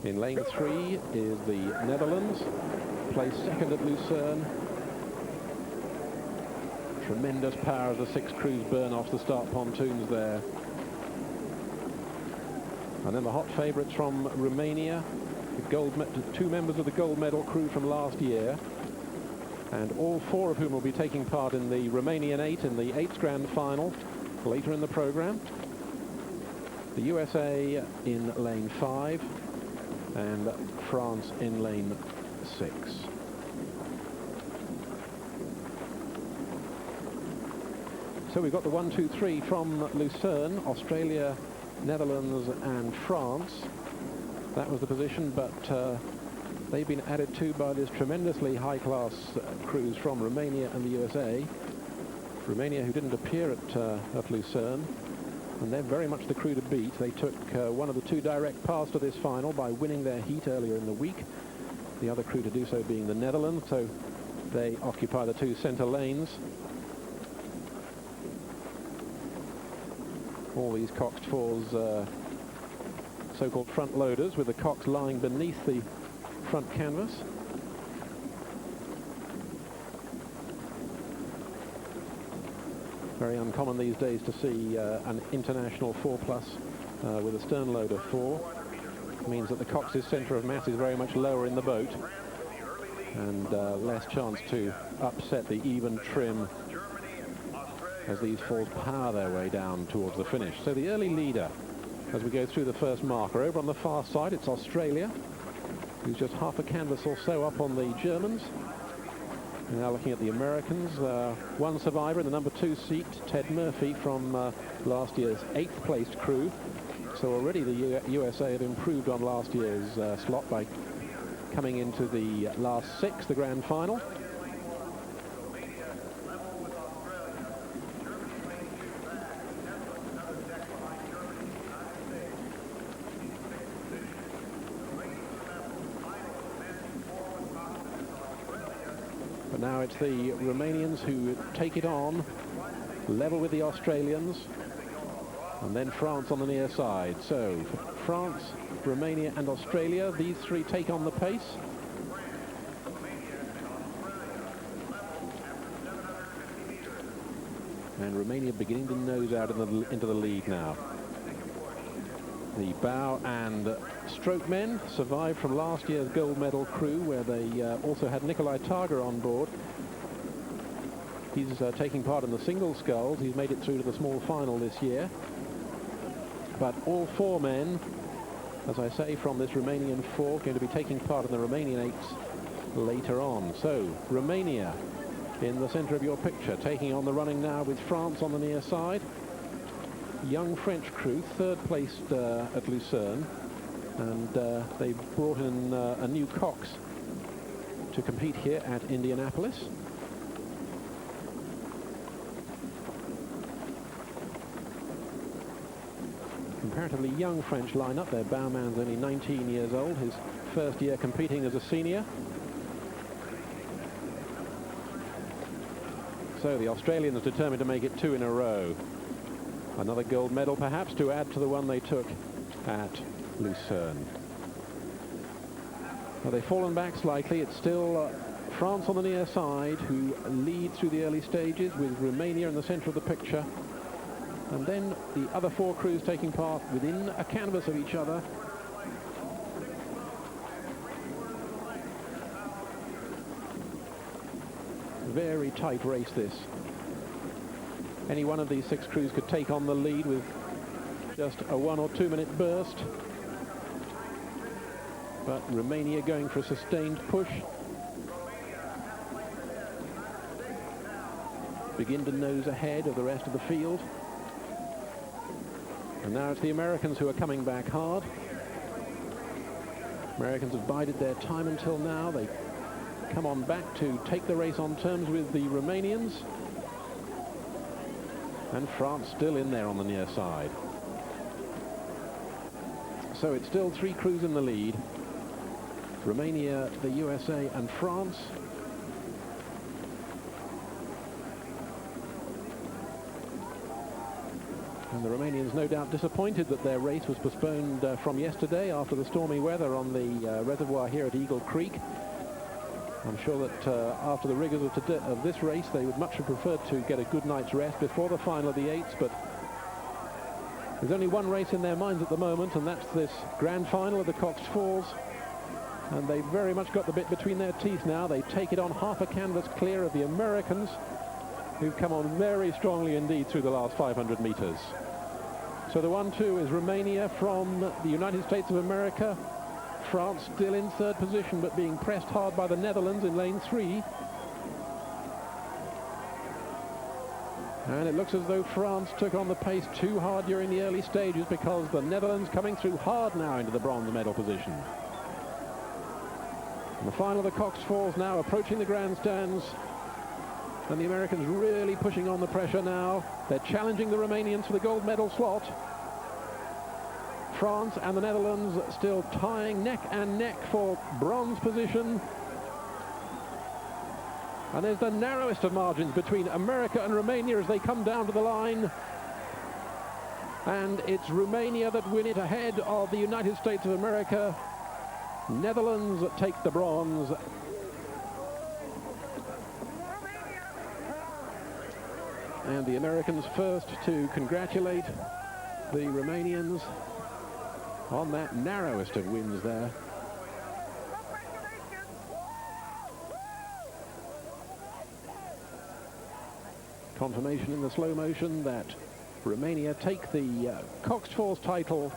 In lane 3 is the Netherlands, placed second at Lucerne. Tremendous power as the 6 crews burn off the start pontoons there. And then the hot favourites from Romania, the 2 members of the gold medal crew from last year, and all 4 of whom will be taking part in the Romanian 8 in the 8th grand final later in the programme. The USA in lane 5 and France in lane 6. So we've got the 1, 2, 3 from Lucerne, Australia, Netherlands and France. That was the position, but they've been added to by this tremendously high-class crews from Romania and the USA. Romania, who didn't appear at Lucerne, and they're very much the crew to beat. They took one of the 2 direct paths to this final by winning their heat earlier in the week. The other crew to do so being the Netherlands, so they occupy the 2 centre lanes. All these coxed 4s, so-called front loaders, with the cox lying beneath the front canvas. Very uncommon these days to see an international 4+ with a stern loader 4. It means that the cox's centre of mass is very much lower in the boat and less chance to upset the even trim as these 4s power their way down towards the finish. So the early leader, as we go through the first marker, over on the far side, it's Australia, who's just half a canvas or so up on the Germans. Now looking at the Americans, 1 survivor in the number 2 seat, Ted Murphy from last year's 8th placed crew. So already the USA have improved on last year's slot by coming into the last 6, the grand final. Now it's the Romanians who take it on, level with the Australians, and then France on the near side. So France, Romania and Australia, these 3 take on the pace. And Romania beginning to nose out into the lead now. The bow and stroke men survived from last year's gold medal crew, where they also had Nikolai Targa on board. He's taking part in the single sculls. He's made it through to the small final this year. But all 4 men, as I say, from this Romanian 4, going to be taking part in the Romanian 8s later on. So Romania in the centre of your picture, taking on the running now with France on the near side. Young French crew, 3rd placed at Lucerne, and they brought in a new cox to compete here at Indianapolis. Comparatively young French lineup. Their bowman's only 19 years old, his first year competing as a senior. So the Australians determined to make it 2 in a row. Another gold medal perhaps to add to the one they took at Lucerne. Well, they've fallen back slightly. It's still France on the near side who lead through the early stages, with Romania in the centre of the picture. And then the other 4 crews taking part within a canvas of each other. Very tight race this. Any one of these 6 crews could take on the lead with just a 1 or 2 minute burst. But Romania going for a sustained push. Begin to nose ahead of the rest of the field. And now it's the Americans who are coming back hard. Americans have bided their time until now. They come on back to take the race on terms with the Romanians. And France still in there on the near side. So it's still 3 crews in the lead. Romania, the USA and France. And the Romanians no doubt disappointed that their race was postponed from yesterday after the stormy weather on the reservoir here at Eagle Creek. I'm sure that after the rigours of this race, they would much have preferred to get a good night's rest before the final of the eights, but there's only one race in their minds at the moment, and that's this grand final of the Coxed Falls. And they've very much got the bit between their teeth now. They take it on half a canvas clear of the Americans, who've come on very strongly indeed through the last 500 meters. So the 1-2 is Romania from the United States of America. France still in third position, but being pressed hard by the Netherlands in lane 3. And it looks as though France took on the pace too hard during the early stages, because the Netherlands coming through hard now into the bronze medal position. And the final of the Coxed Falls now approaching the grandstands. And the Americans really pushing on the pressure now. They're challenging the Romanians for the gold medal slot. France and the Netherlands still tying neck and neck for bronze position. And there's the narrowest of margins between America and Romania as they come down to the line. And it's Romania that win it ahead of the United States of America. Netherlands take the bronze. And the Americans first to congratulate the Romanians on that narrowest of wins there. Confirmation in the slow motion that Romania take the Coxed Falls title